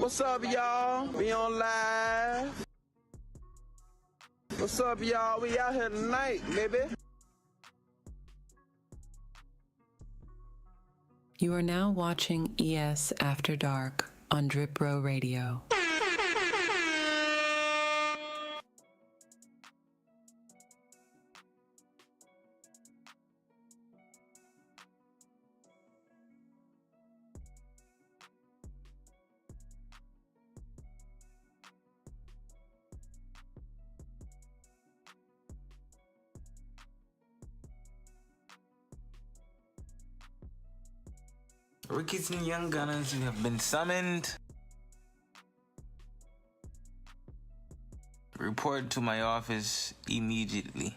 What's up, y'all? We on live. What's up, y'all? We out here tonight, baby. You are now watching ES After Dark on Drip Row Radio. Rookies and young gunners, you have been summoned. Report to my office immediately.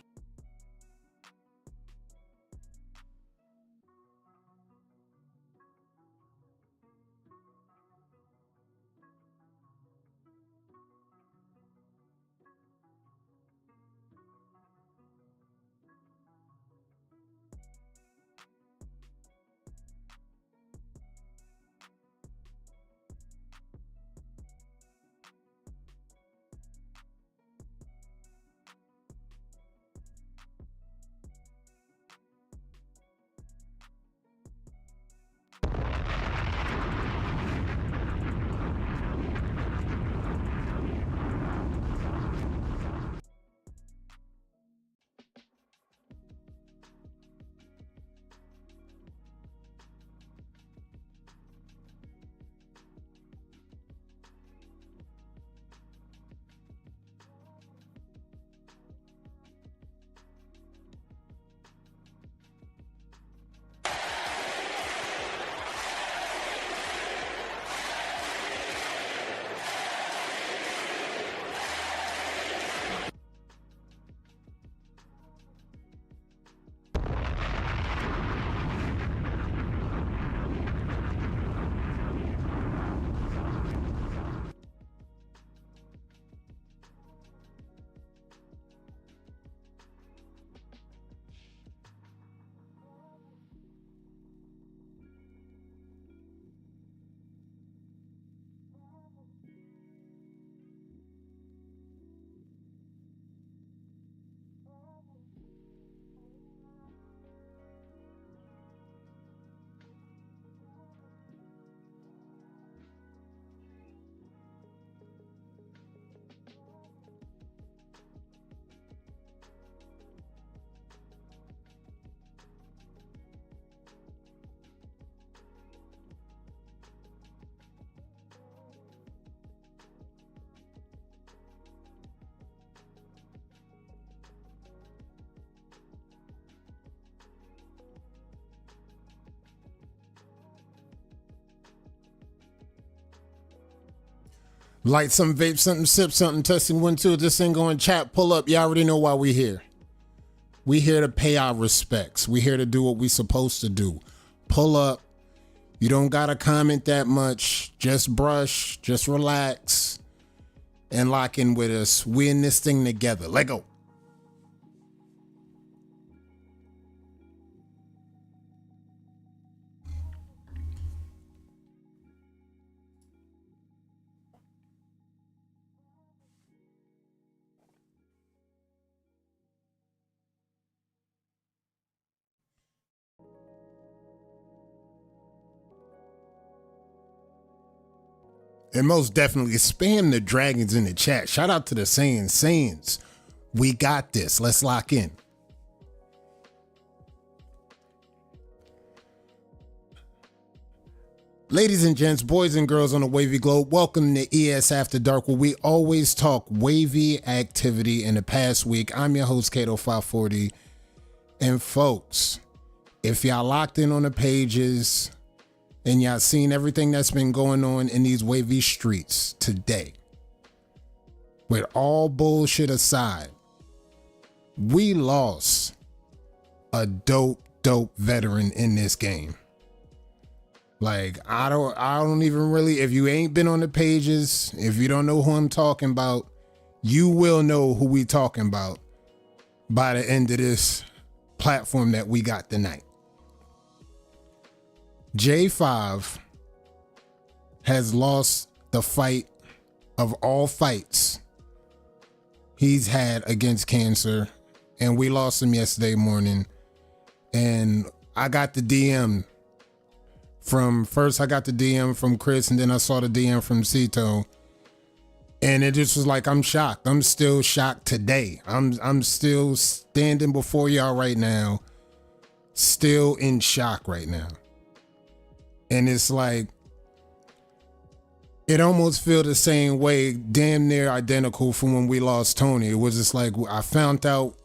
Light some, vape something, sip something, testing 1, 2. This ain't going chat. Pull up. You already know why we here. We here to pay our respects. We here to do what we supposed to do. Pull up. You don't gotta comment that much. Just brush, just relax, and lock in with us. We in this thing together. Let go. And most definitely spam the dragons in the chat. Shout out to the Saiyans. We got this. Let's lock in. Ladies and gents, boys and girls on the Wavy Globe, welcome to ES After Dark, where we always talk wavy activity in the past week. I'm your host, Kato540. And folks, if y'all locked in on the pages and y'all seen everything that's been going on in these wavy streets today, with all bullshit aside, we lost a dope veteran in this game. Like, I don't even really, if you ain't been on the pages, if you don't know who I'm talking about, you will know who we talking about by the end of this platform that we got tonight. J5 has lost the fight of all fights he's had against cancer. And we lost him yesterday morning. And I got the DM from Chris, and then I saw the DM from Cito. And it just was like, I'm shocked. I'm still shocked today. I'm still standing before y'all right now, still in shock right now. And it's like, it almost feel the same way, damn near identical from when we lost Tony. It was just like, I found out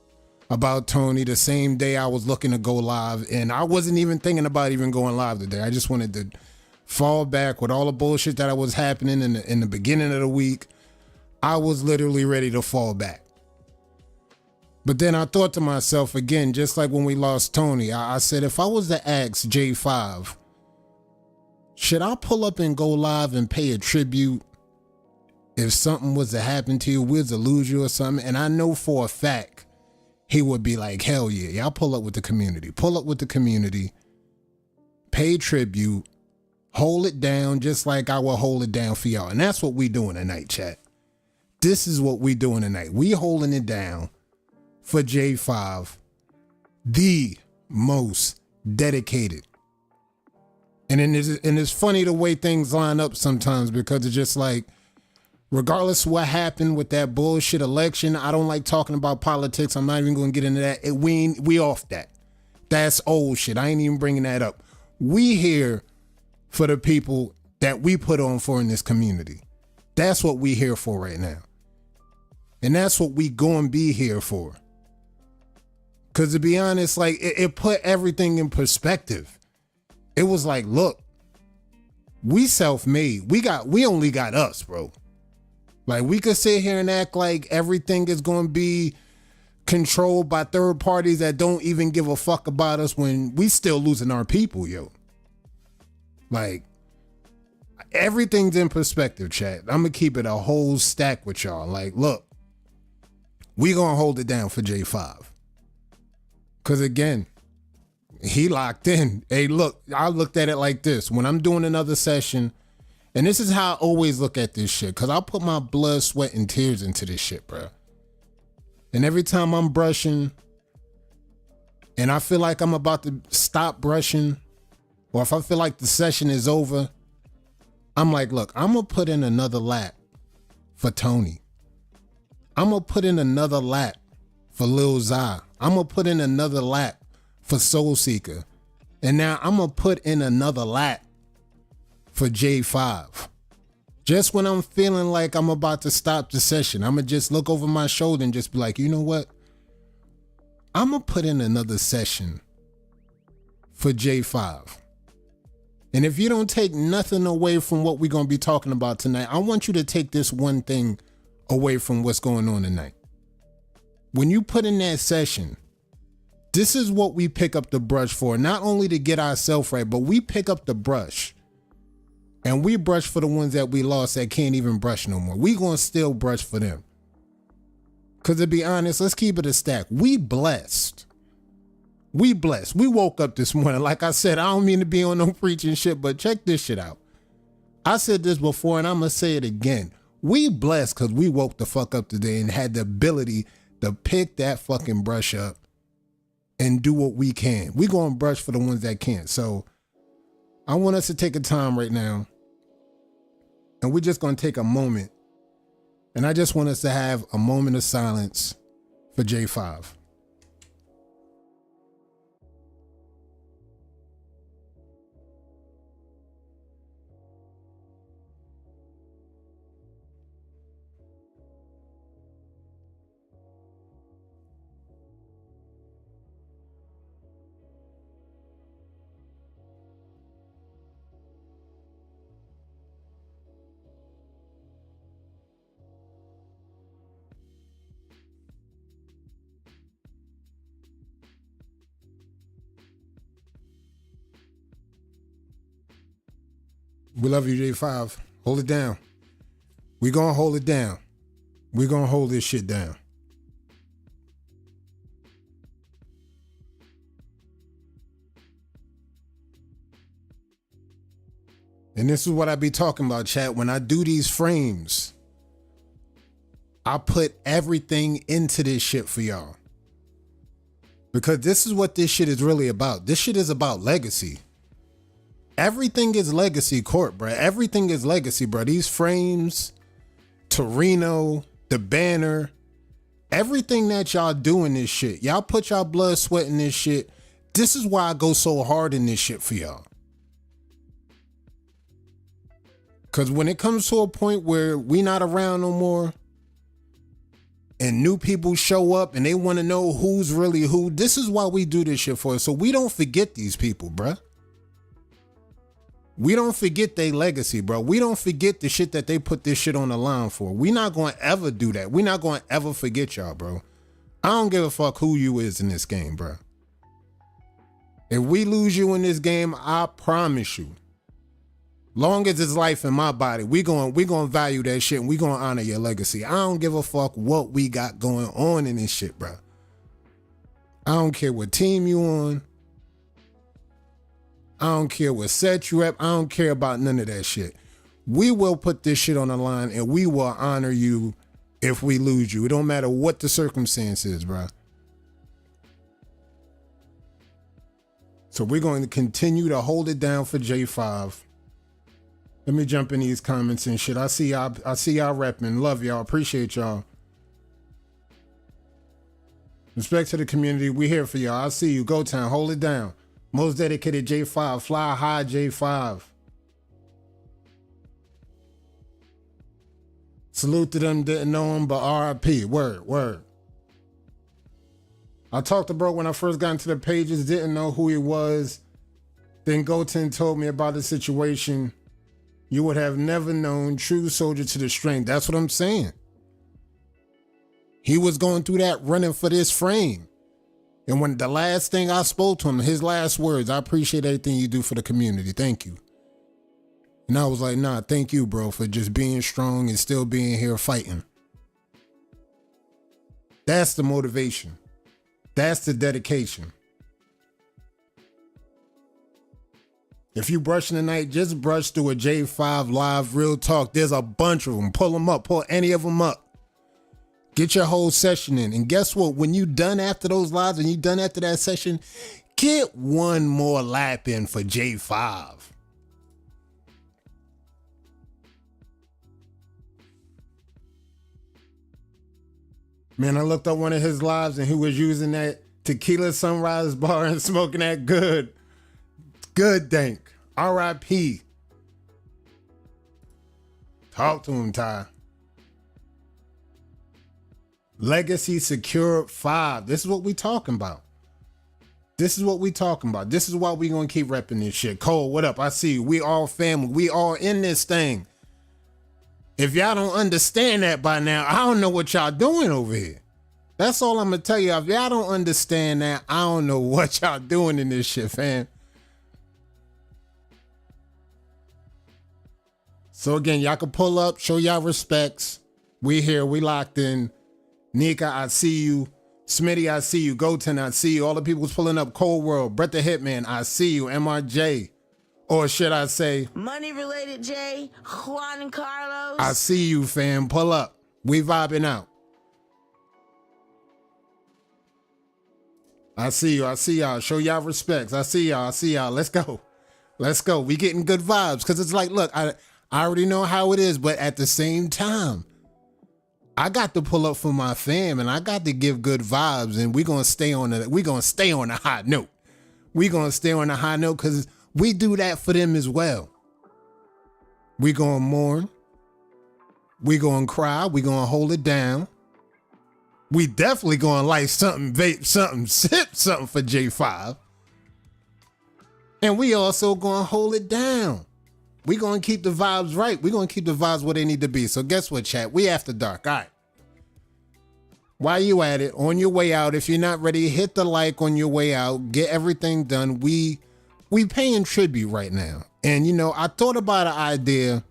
about Tony the same day I was looking to go live, and I wasn't even thinking about even going live today. I just wanted to fall back with all the bullshit that was happening in the beginning of the week. I was literally ready to fall back. But then I thought to myself again, just like when we lost Tony, I said, if I was to ask J5, should I pull up and go live and pay a tribute if something was to happen to you, was to lose you or something? And I know for a fact he would be like, hell yeah, y'all pull up with the community. Pull up with the community, pay tribute, hold it down just like I will hold it down for y'all. And that's what we doing tonight, chat. This is what we doing tonight. We holding it down for J5, the most dedicated. And it's funny the way things line up sometimes, because it's just like, regardless of what happened with that bullshit election, I don't like talking about politics. I'm not even going to get into that. We off that. That's old shit. I ain't even bringing that up. We here for the people that we put on for in this community. That's what we here for right now. And that's what we going to be here for. Because to be honest, like, it put everything in perspective. It was like, look, we self-made. We only got us, bro. Like, we could sit here and act like everything is going to be controlled by third parties that don't even give a fuck about us when we still losing our people, yo. Like, everything's in perspective, chat. I'm going to keep it a whole stack with y'all. Like, look, we going to hold it down for J5. Because, again, he locked in. Hey, look, I looked at it like this. When I'm doing another session, and this is how I always look at this shit, because I put my blood, sweat, and tears into this shit, bro. And every time I'm brushing and I feel like I'm about to stop brushing, or if I feel like the session is over, I'm like, look, I'm going to put in another lap for Tony. I'm going to put in another lap for Lil Zai. I'm going to put in another lap for Soul Seeker. And now I'm going to put in another lap for J5. Just when I'm feeling like I'm about to stop the session, I'm going to just look over my shoulder and just be like, you know what? I'm going to put in another session for J5. And if you don't take nothing away from what we're going to be talking about tonight, I want you to take this one thing away from what's going on tonight. When you put in that session, this is what we pick up the brush for, not only to get ourselves right, but we pick up the brush and we brush for the ones that we lost that can't even brush no more. We gonna still brush for them. Because to be honest, let's keep it a stack. We blessed. We blessed. We woke up this morning. Like I said, I don't mean to be on no preaching shit, but check this shit out. I said this before and I'm gonna say it again. We blessed because we woke the fuck up today and had the ability to pick that fucking brush up and do what we can. We gonna brush for the ones that can't. So I want us to take a time right now, and we're just gonna take a moment, and I just want us to have a moment of silence for J5. We love you, J5. Hold it down. We gonna hold it down. We gonna hold this shit down. And this is what I be talking about, chat. When I do these frames, I put everything into this shit for y'all. Because this is what this shit is really about. This shit is about legacy. Everything is legacy court, bro. Everything is legacy, bro. These frames, Torino, the banner, everything that y'all do in this shit. Y'all put y'all blood, sweat in this shit. This is why I go so hard in this shit for y'all. Because when it comes to a point where we not around no more and new people show up and they want to know who's really who, this is why we do this shit for us. So we don't forget these people, bruh. We don't forget their legacy, bro. We don't forget the shit that they put this shit on the line for. We not going to ever do that. We not going to ever forget y'all, bro. I don't give a fuck who you is in this game, bro. If we lose you in this game, I promise you, long as it's life in my body, we going to value that shit and we going to honor your legacy. I don't give a fuck what we got going on in this shit, bro. I don't care what team you on. I don't care what set you up. I don't care about none of that shit. We will put this shit on the line and we will honor you if we lose you. It don't matter what the circumstance is, bro. So we're going to continue to hold it down for J5. Let me jump in these comments and shit. I see y'all repping. Love y'all. Appreciate y'all. Respect to the community. We here for y'all. I see you. Go Town. Hold it down. Most dedicated J5. Fly high J5. Salute to them, didn't know him, but RIP. Word. I talked to bro when I first got into the pages, didn't know who he was. Then Goten told me about the situation. You would have never known. True soldier to the strength. That's what I'm saying. He was going through that running for this frame. And when the last thing I spoke to him, his last words, I appreciate everything you do for the community. Thank you. And I was like, nah, thank you, bro, for just being strong and still being here fighting. That's the motivation. That's the dedication. If you brushing tonight, just brush through a J5 live real talk. There's a bunch of them. Pull them up. Pull any of them up. Get your whole session in. And guess what? When you done after those lives and you done after that session, get one more lap in for J5. Man, I looked up one of his lives and he was using that tequila sunrise bar and smoking that good dank. R.I.P. Talk to him, Ty. Legacy Secure 5. This is what we talking about. This is what we talking about. This is why we gonna keep repping this shit. Cole, what up? I see you. We all family. We all in this thing. If y'all don't understand that by now, I don't know what y'all doing over here. That's all I'm gonna tell you. If y'all don't understand that, I don't know what y'all doing in this shit, fam. So again, y'all can pull up, show y'all respects. We here, we locked in. Nika, I see you. Smitty, I see you. Goten, I see you. All the people's pulling up. Cold World, Brett the Hitman, I see you. MRJ, or should I say, Money Related J, Juan and Carlos. I see you, fam. Pull up. We vibing out. I see you. I see y'all. Show y'all respects. I see y'all. I see y'all. Let's go. Let's go. We getting good vibes because it's like, look, I already know how it is, but at the same time, I got to pull up for my fam and I got to give good vibes, and we're gonna stay on a high note. We're gonna stay on a high note because we do that for them as well. We gonna mourn. We gonna cry. We gonna hold it down. We definitely gonna light something, vape something, sip something for J5. And we also gonna hold it down. We gonna keep the vibes right. We gonna keep the vibes where they need to be. So guess what, chat? We after dark. All right. While you at it, on your way out, if you're not ready, hit the like on your way out. Get everything done. We paying tribute right now. And you know, I thought about an idea,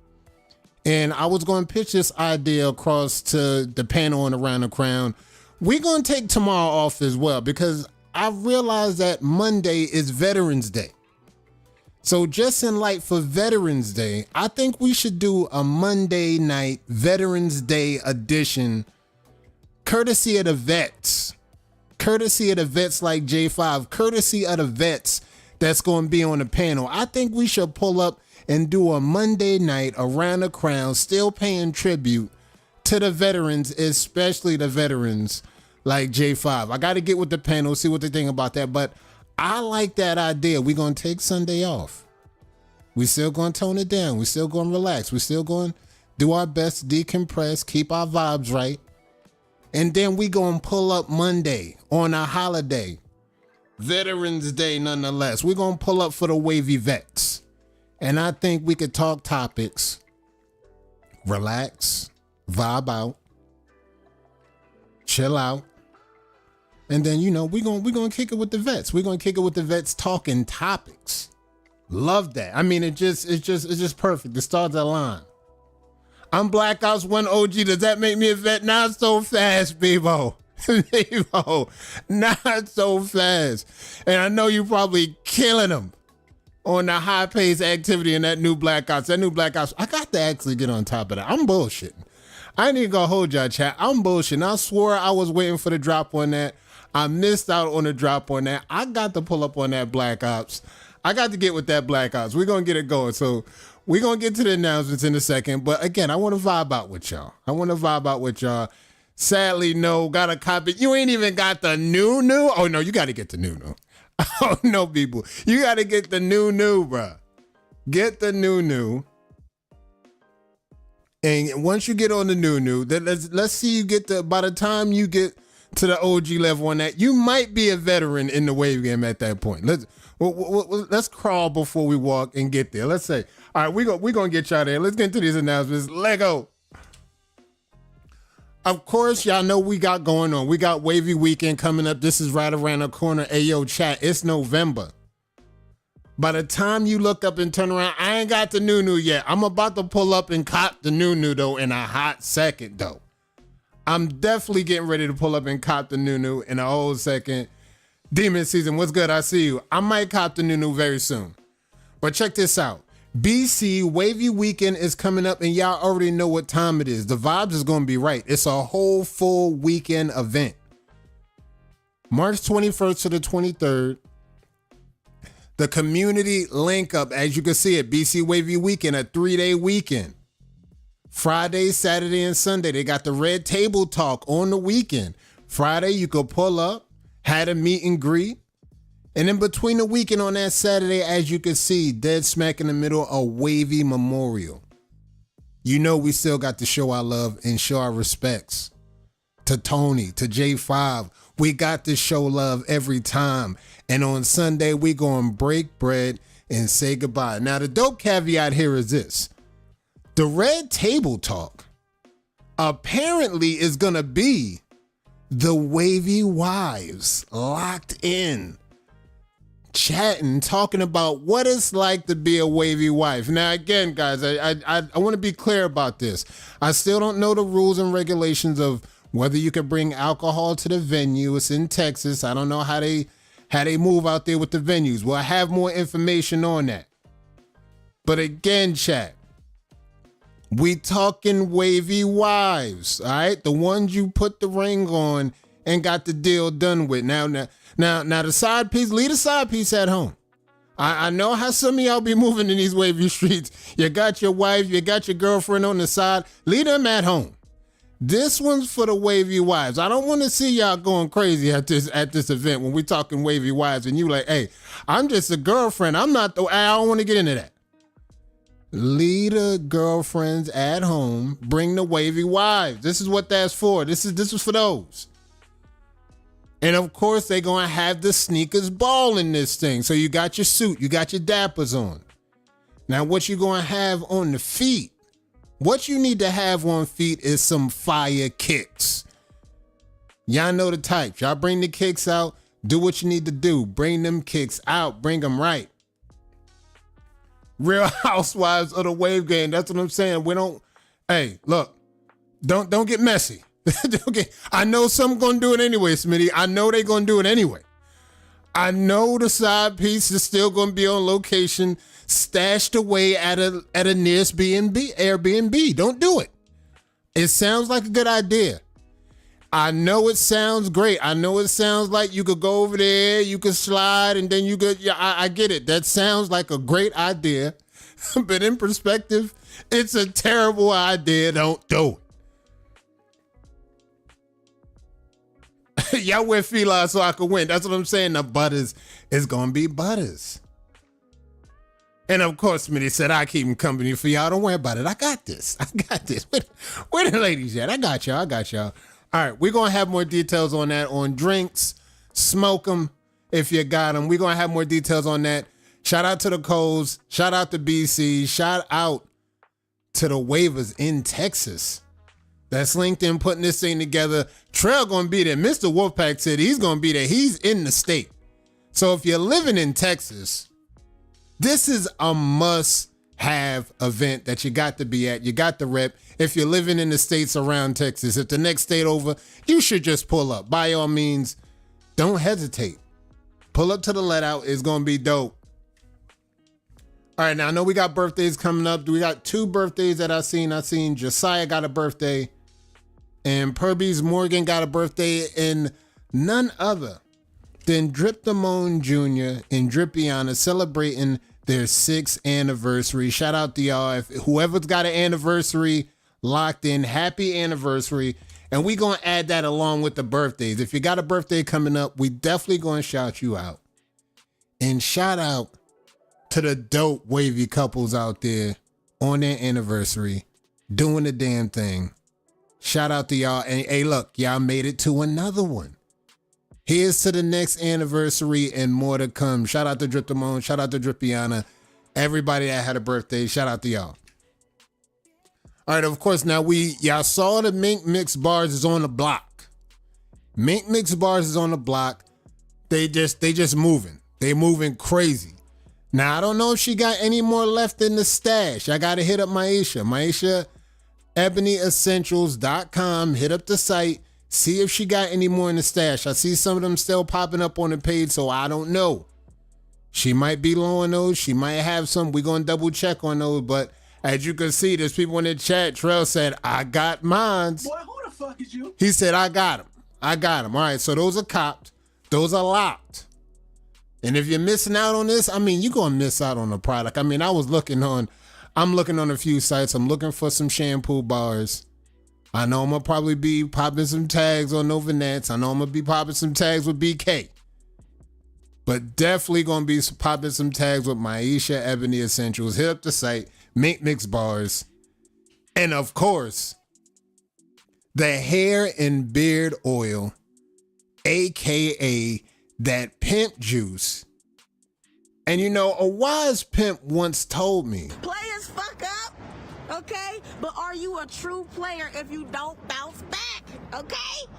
and I was gonna pitch this idea across to the panel and around the crown. We're gonna take tomorrow off as well because I realized that Monday is Veterans Day. So just in light for Veterans Day, I think we should do a Monday night Veterans Day edition, courtesy of the vets. Courtesy of the vets like J5, courtesy of the vets that's going to be on the panel. I think we should pull up and do a Monday night around the crown, still paying tribute to the veterans, especially the veterans like J5. I got to get with the panel, see what they think about that. But I like that idea. We're going to take Sunday off. We still going to tone it down. We still going to relax. We still going to do our best to decompress, keep our vibes right. And then we going to pull up Monday on a holiday. Veterans Day nonetheless. We're going to pull up for the wavy vets. And I think we could talk topics, relax, vibe out, chill out. And then, you know, we're going to kick it with the vets. We're going to kick it with the vets talking topics. Love that. I mean, it's just perfect. It starts that line. I'm Black Ops 1 OG. Does that make me a vet? Not so fast, Bebo. Bebo, not so fast. And I know you're probably killing them on the high-paced activity in that new Black Ops. That new Black Ops, I got to actually get on top of that. I'm bullshitting. I ain't even gonna hold y'all, chat. I'm bullshitting. I swore I was waiting for the drop on that. I missed out on the drop on that. I got to pull up on that Black Ops. I got to get with that Black Ops. We're going to get it going. So we're going to get to the announcements in a second. But again, I want to vibe out with y'all. Sadly, no, got a copy. You ain't even got the new. Oh, no, you got to get the new. Oh, no, people. You got to get the new, bruh. Get the new. And once you get on the new, then let's see you get by the time you get to the OG level on that, you might be a veteran in the wave game at that point. Let's crawl before we walk and get there. Let's say, all right, we're going to get y'all there. Let's get into these announcements. Lego. Of course, y'all know we got going on. We got Wavy Weekend coming up. This is right around the corner. Ayo, chat, it's November. By the time you look up and turn around, I ain't got the new yet. I'm about to pull up and cop the new though in a hot second though. I'm definitely getting ready to pull up and cop the new in a whole second. Demon Season, what's good? I see you. I might cop the new very soon. But check this out. BC Wavy Weekend is coming up and y'all already know what time it is. The vibes is going to be right. It's a whole full weekend event. March 21st to the 23rd. The community link up, as you can see it, BC Wavy Weekend, a 3-day weekend. Friday, Saturday, and Sunday. They got the Red Table Talk on the weekend. Friday, you could pull up, had a meet and greet. And in between the weekend on that Saturday, as you can see, dead smack in the middle, a Wavy Memorial. You know we still got to show our love and show our respects to Tony, to J5. We got to show love every time. And on Sunday, we going to break bread and say goodbye. Now, the dope caveat here is this. The Red Table Talk apparently is going to be the Wavy Wives locked in, chatting, talking about what it's like to be a wavy wife. Now, again, guys, I want to be clear about this. I still don't know the rules and regulations of whether you can bring alcohol to the venue. It's in Texas. I don't know how they move out there with the venues. We'll have more information on that. But again, chat, we talking wavy wives, all right? The ones you put the ring on and got the deal done with. Now, the side piece, leave the side piece at home. I know how some of y'all be moving in these wavy streets. You got your wife, you got your girlfriend on the side. Leave them at home. This one's for the wavy wives. I don't want to see y'all going crazy at this event when we talking wavy wives and you like, hey, I'm just a girlfriend. I don't want to get into that. Leave the girlfriends at home. Bring the wavy wives. This is what that's for. This is for those. And of course, they're going to have the sneakers ball in this thing. So you got your suit, you got your dappers on. Now, what you going to have on the feet? What you need to have on feet is some fire kicks. Y'all know the type. Y'all bring the kicks out. Do what you need to do. Bring them kicks out. Bring them right. Real Housewives of the Wave Game. That's what I'm saying. Hey, look, don't get messy. I know some gonna do it anyway, Smitty. I know they gonna do it anyway. I know the side piece is still gonna be on location stashed away at a nearest Airbnb. Don't do it. It sounds like a good idea. I know it sounds great. I know it sounds like you could go over there, you could slide, and then you could, yeah, I get it. That sounds like a great idea. But in perspective, it's a terrible idea. Don't do it. Y'all wear fila so I can win. That's what I'm saying. The Butters is going to be Butters. And of course, Smitty said, I keep him company for y'all. Don't worry about it. I got this. Where the ladies at? I got y'all. All right, we're going to have more details on that, on drinks. Smoke them if you got them. We're going to have more details on that. Shout out to the Coles. Shout out to BC. Shout out to the waivers in Texas. That's LinkedIn putting this thing together. Trail going to be there. Mr. Wolfpack said he's going to be there. He's in the state. So if you're living in Texas, this is a must-have event that you got to be at. You got the rep. If you're living in the states around Texas, if the next state over, you should just pull up. By all means, don't hesitate. Pull up to the let out. It's going to be dope. All right, now I know we got birthdays coming up. We got 2 birthdays that I seen Josiah got a birthday, and Purby's Morgan got a birthday, and none other than Drip Damone Jr. and Dripiana celebrating their 6th anniversary. Shout out to y'all. If whoever's got an anniversary locked in, happy anniversary. And we going to add that along with the birthdays. If you got a birthday coming up, we definitely going to shout you out. And shout out to the dope wavy couples out there on their anniversary, doing the damn thing. Shout out to y'all. And hey, look, y'all made it to another one. Here's to the next anniversary and more to come. Shout out to Drip Damone. Shout out to Dripiana. Everybody that had a birthday, shout out to y'all. All right, of course, now y'all saw the Mink Mix bars is on the block. Mink Mix bars is on the block. They just moving. They moving crazy. Now, I don't know if she got any more left in the stash. I got to hit up Maisha, ebonyessentials.com. Hit up the site. See if she got any more in the stash. I see some of them still popping up on the page, so I don't know. She might be low on those. She might have some. We're going to double check on those. But as you can see, there's people in the chat. Trell said, I got mines. Boy, who the fuck is you? He said, I got them. All right, so those are copped. Those are locked. And if you're missing out on this, I mean, you're going to miss out on the product. I mean, I'm looking on a few sites. I'm looking for some shampoo bars. I know I'm going to probably be popping some tags on Novanets. I know I'm going to be popping some tags with BK. But definitely going to be popping some tags with Maisha Ebony Essentials. Hit up the site, Mink Mix Bars. And of course, the hair and beard oil, AKA that pimp juice. And you know, a wise pimp once told me, Players fuck up, okay? But are you a true player if you don't bounce back, okay?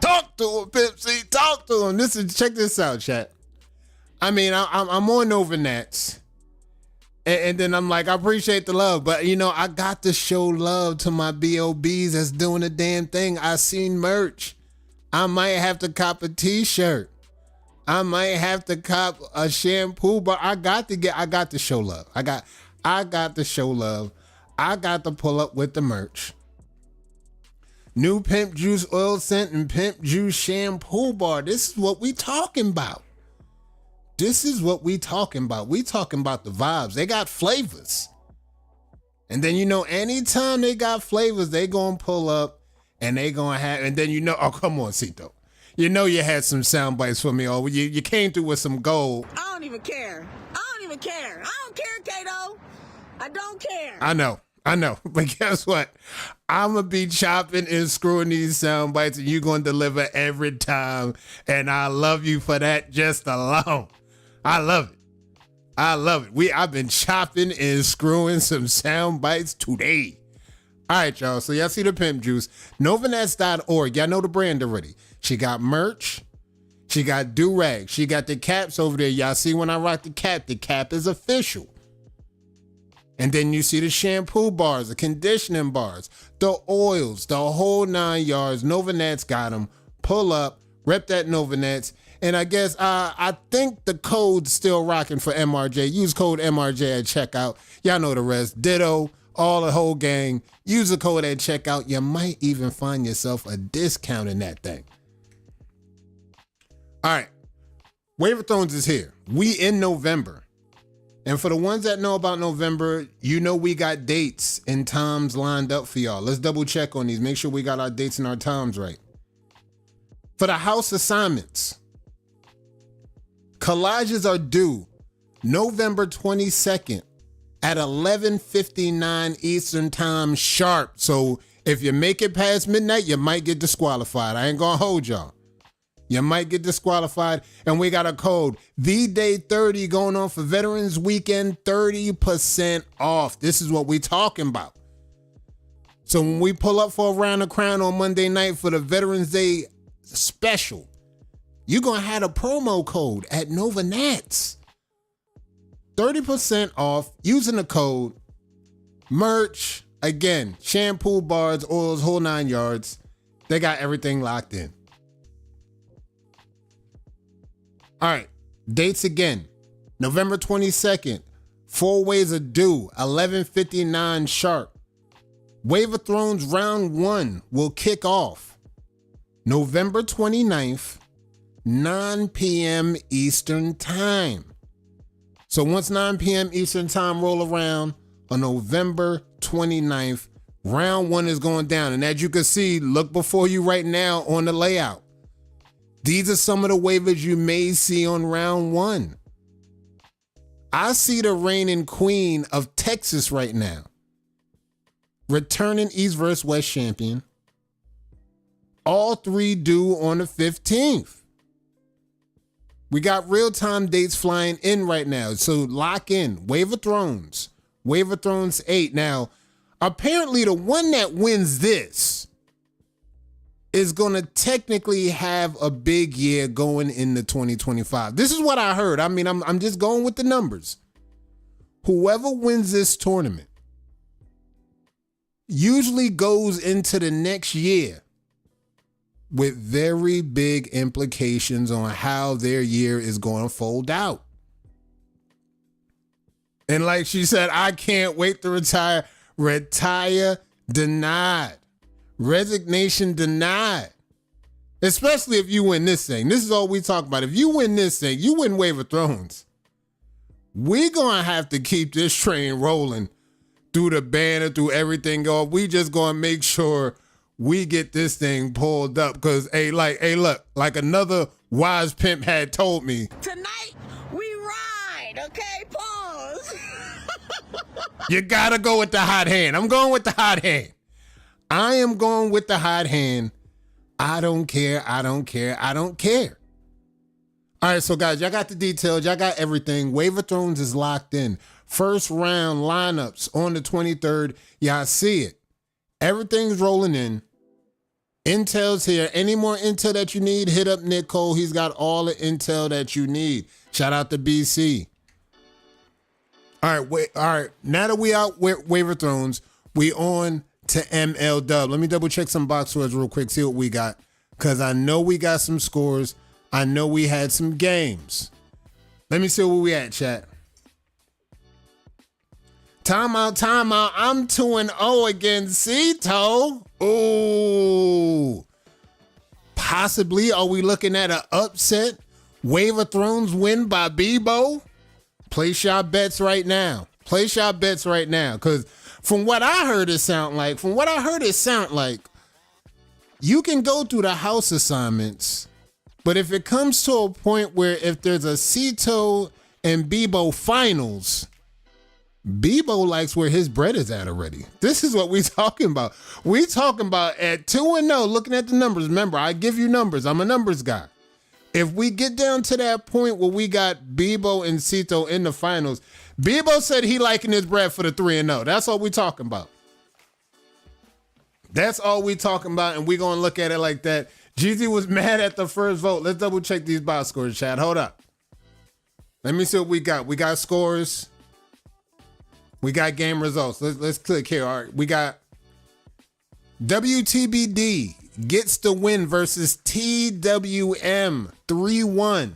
talk to him, Pimp C, talk to him. Check this out, chat. I mean, I'm on Novanets. And then I'm like, I appreciate the love, but you know, I got to show love to my BOBs that's doing the damn thing. I seen merch. I might have to cop a t-shirt. I might have to cop a shampoo, but I got to show love. I got to show love. I got to pull up with the merch. New Pimp Juice oil scent and Pimp Juice shampoo bar. This is what we talking about. We talking about the vibes. They got flavors. And then, you know, anytime they got flavors, they gonna pull up and they gonna have, and then, you know, oh, come on, Cito. You know you had some sound bites for me. Oh, you came through with some gold. I don't even care. I don't care, Kato. I don't care. I know. But guess what? I'm going to be chopping and screwing these sound bites, and you're going to deliver every time. And I love you for that just alone. I love it. I've been chopping and screwing some sound bites today. All right, y'all. So y'all see the Pimp Juice. Novanets.org. Y'all know the brand already. She got merch. She got do-rag. She got the caps over there. Y'all see when I rock the cap is official. And then you see the shampoo bars, the conditioning bars, the oils, the whole 9 yards. Novanets got them. Pull up, rep that Novanets. And I guess I think the code's still rocking for MRJ. Use code MRJ at checkout. Y'all know the rest. Ditto, all the whole gang. Use the code at checkout. You might even find yourself a discount in that thing. All right. Wave of Thrones is here. We in November. And for the ones that know about November, you know we got dates and times lined up for y'all. Let's double check on these. Make sure we got our dates and our times right. For the house assignments, collages are due November 22nd at 11:59 Eastern Time sharp. So if you make it past midnight, you might get disqualified. I ain't gonna hold y'all. You might get disqualified. And we got a code, VDay30, going on for Veterans Weekend, 30% off. This is what we talking about. So when we pull up for Around the Crown on Monday night for the Veterans Day special, you're going to have a promo code at Nova Nats. 30% off using the code. Merch, again, shampoo, bars, oils, whole 9 yards. They got everything locked in. All right, dates again. November 22nd, 4 ways are due, 11:59 sharp. Wave of Thrones round 1 will kick off November 29th, 9 p.m. Eastern Time. So once 9 p.m. Eastern Time roll around on November 29th, round 1 is going down. And as you can see, look before you right now on the layout. These are some of the waivers you may see on round 1. I see the reigning queen of Texas right now, returning East vs. West champion. All 3 due on the 15th. We got real-time dates flying in right now, so lock in. Wave of Thrones. Wave of Thrones 8. Now, apparently the one that wins this is going to technically have a big year going into 2025. This is what I heard. I mean, I'm just going with the numbers. Whoever wins this tournament usually goes into the next year with very big implications on how their year is going to fold out. And like she said, I can't wait to retire. Retire denied. Resignation denied. Especially if you win this thing. This is all we talk about. If you win this thing, you win Wave of Thrones. We're going to have to keep this train rolling through the banner, through everything going. We just going to make sure we get this thing pulled up. Because, look, like another wise pimp had told me. Tonight, we ride, okay? Pause. You got to go with the hot hand. I'm going with the hot hand. I am going with the hot hand. I don't care. I don't care. I don't care. All right, so guys, y'all got the details. Y'all got everything. Wave of Thrones is locked in. First round lineups on the 23rd. Y'all see it. Everything's rolling in. Intel's here. Any more intel that you need, hit up Nick Cole. He's got all the intel that you need. Shout out to BC. All right. Now that we out with Wave of Thrones, we on to ML Dub. Let me double check some box scores real quick, see what we got. Because I know we got some scores. I know we had some games. Let me see where we at, chat. Timeout. I'm 2-0 against Cito. Ooh. Possibly, are we looking at an upset? Wave of Thrones win by Bebo? Place your bets right now. Because from what I heard it sound like, you can go through the house assignments, but if it comes to a point where if there's a Cito and Bebo finals, Bebo likes where his bread is at already. This is what we talking about. We talking about at 2-0, looking at the numbers. Remember, I give you numbers. I'm a numbers guy. If we get down to that point where we got Bebo and Cito in the finals, Bebo said he liking his bread for the 3-0. That's all we talking about. And we going to look at it like that. Jeezy was mad at the first vote. Let's double check these box scores, Chad. Hold up. Let me see what we got. We got scores. We got game results. Let's click here. All right. We got WTBD. gets the win versus TWM 3-1.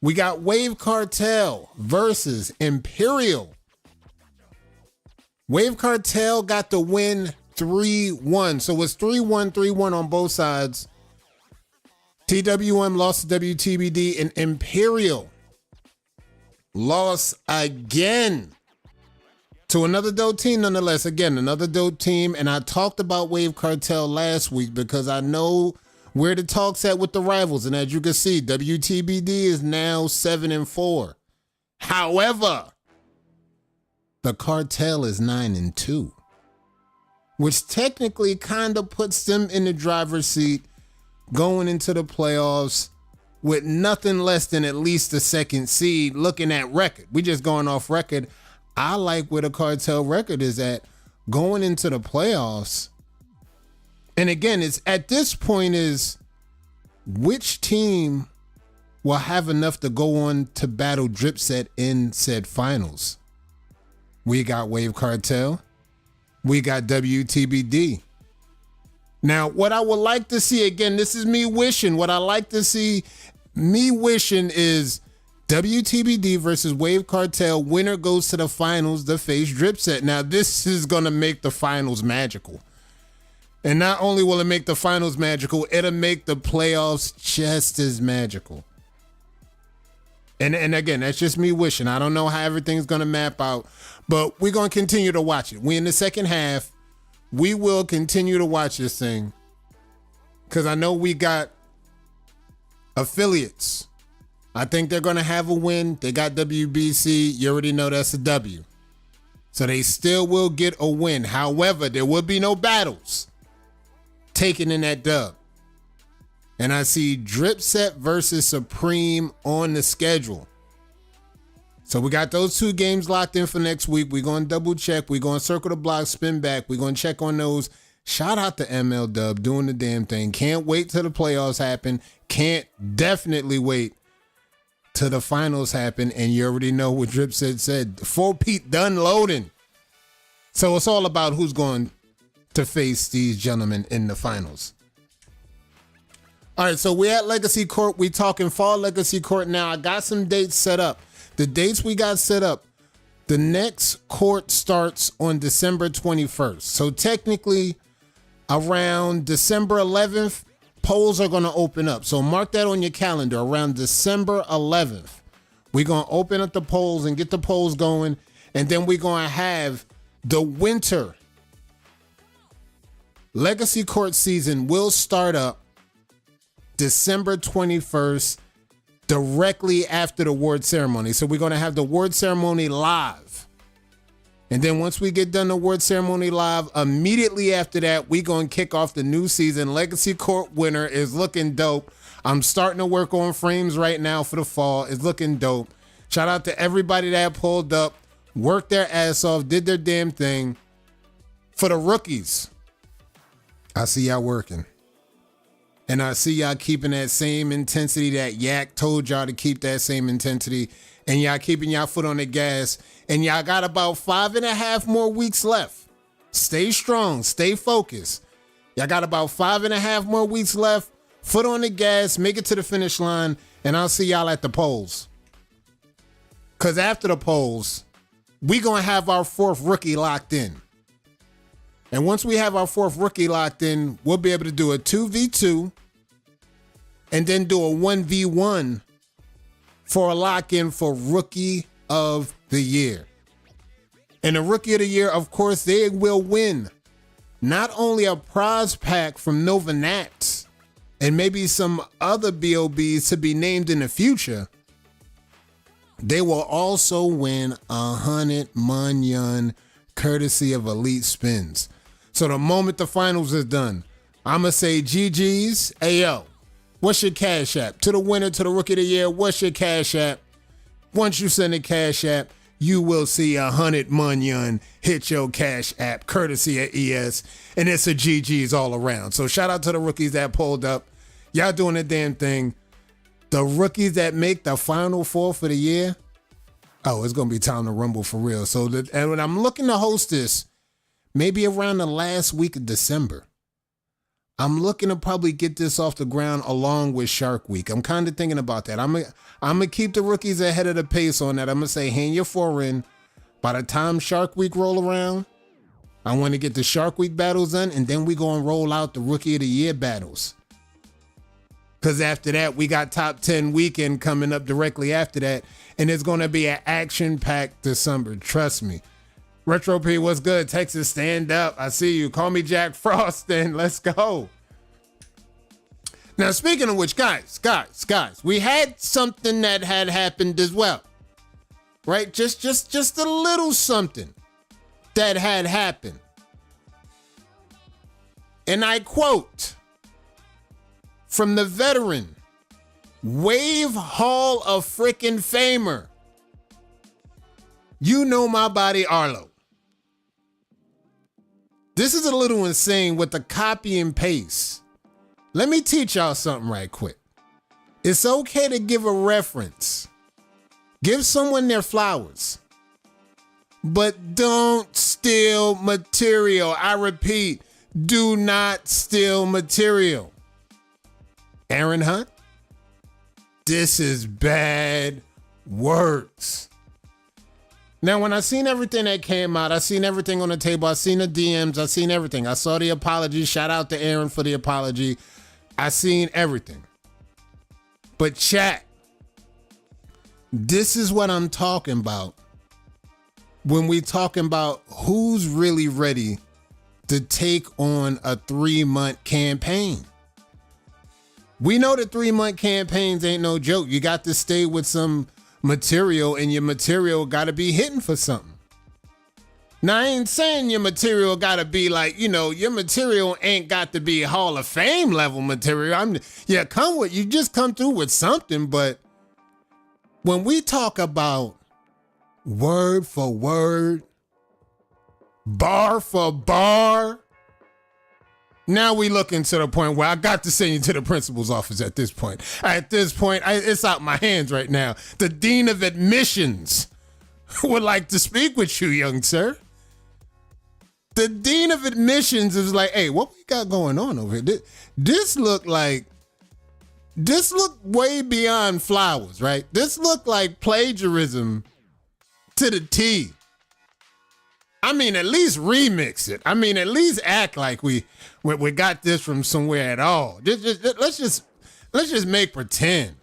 We got Wave Cartel versus Imperial. Wave Cartel got the win 3-1. So it's 3-1, 3-1 on both sides. TWM lost to WTBD, and Imperial lost again to another dope team nonetheless. Again, another dope team. And I talked about Wave Cartel last week because I know where the talk's at with the rivals. And as you can see, WTBD is now 7-4. However, the Cartel is 9-2, which technically kind of puts them in the driver's seat going into the playoffs with nothing less than at least the second seed. Looking at record, we just going off record. I like where the Cartel record is at going into the playoffs. And again, it's at this point is which team will have enough to go on to battle Dripset in said finals. We got Wave Cartel. We got WTBD. Now, what I would like to see, again, this is me wishing. What I like to see, me wishing, is WTBD versus Wave Cartel. Winner goes to the finals to face Dripset. Now, this is going to make the finals magical. And not only will it make the finals magical, it'll make the playoffs just as magical. And again, that's just me wishing. I don't know how everything's going to map out, but we're going to continue to watch it. We in the second half. We will continue to watch this thing because I know we got affiliates. I think they're going to have a win. They got WBC. You already know that's a W. So they still will get a win. However, there will be no battles taken in that dub. And I see Dripset versus Supreme on the schedule. So we got those two games locked in for next week. We're going to double check. We're going to circle the block, spin back. We're going to check on those. Shout out to ML Dub doing the damn thing. Can't wait till the playoffs happen. Can't definitely wait till the finals happen. And you already know what Dripset said. 4-Pete done loading. So it's all about who's going to face these gentlemen in the finals. All right, so we're at Legacy Court. We talking Fall Legacy Court now. I got some dates set up. The dates we got set up, the next court starts on December 21st. So technically, around December 11th, polls are going to open up. So mark that on your calendar. Around December 11th, we're going to open up the polls and get the polls going. And then we're going to have the winter Legacy Court season will start up December 21st, directly after the award ceremony. So we're going to have the award ceremony live. And then once we get done the award ceremony live, immediately after that, we're going to kick off the new season. Legacy Court winner is looking dope. I'm starting to work on frames right now for the fall. It's looking dope. Shout out to everybody that pulled up, worked their ass off, did their damn thing. For the rookies, I see y'all working. And I see y'all keeping that same intensity that Yak told y'all to keep that same intensity. And y'all keeping y'all foot on the gas. And y'all got about 5.5 more weeks left. Stay strong. Stay focused. Y'all got about 5.5 more weeks left. Foot on the gas. Make it to the finish line. And I'll see y'all at the polls. Because after the polls, we going to have our 4th rookie locked in. And once we have our 4th rookie locked in, we'll be able to do a 2v2 and then do a 1v1 for a lock-in for Rookie of the Year. And the Rookie of the Year, of course, they will win not only a prize pack from Nova Nats and maybe some other BOBs to be named in the future, they will also win 100 Munyon courtesy of Elite Spins. So the moment the finals is done, I'm going to say GG's. Ayo, what's your Cash App? To the winner, to the Rookie of the Year, what's your Cash App? Once you send a Cash App, you will see 100 Munyon hit your Cash App, courtesy of ES. And it's a GG's all around. So shout out to the rookies that pulled up. Y'all doing the damn thing. The rookies that make the Final Four for the year, oh, it's going to be time to rumble for real. So and when I'm looking to host this, maybe around the last week of December. I'm looking to probably get this off the ground along with Shark Week. I'm kind of thinking about that. I'm gonna keep the rookies ahead of the pace on that. I'm gonna say hand your four in. By the time Shark Week roll around, I want to get the Shark Week battles done, and then we gonna roll out the Rookie of the Year battles. Because after that, we got Top 10 weekend coming up directly after that, and it's gonna be an action-packed December. Trust me. Retro P, what's good? Texas, stand up. I see you. Call me Jack Frost, then let's go. Now, speaking of which, guys, we had something that had happened as well, right? Just a little something that had happened. And I quote from the veteran, Wave Hall of Frickin' Famer, you know my body, Arlo. This is a little insane with the copy and paste. Let me teach y'all something right quick. It's okay to give a reference. Give someone their flowers. But don't steal material. I repeat, do not steal material. Aaron Hunt, this is bad works. Now, when I seen everything that came out, I seen everything on the table. I seen the DMs. I seen everything. I saw the apology. Shout out to Aaron for the apology. I seen everything. But chat, this is what I'm talking about when we talking about who's really ready to take on a 3-month campaign. We know that 3-month campaigns ain't no joke. You got to stay with some material, and your material got to be hitting for something. Now, I ain't saying your material got to be like, your material ain't got to be Hall of Fame level material. You just come through with something. But when we talk about word for word, bar for bar, now we looking to the point where I got to send you to the principal's office at this point. It's out my hands right now. The Dean of Admissions would like to speak with you, young sir. The Dean of Admissions is like, hey, what we got going on over here? This looked way beyond flowers, right? This looked like plagiarism to the T. I mean, at least remix it. I mean, at least act like we got this from somewhere at all. Let's just make pretend.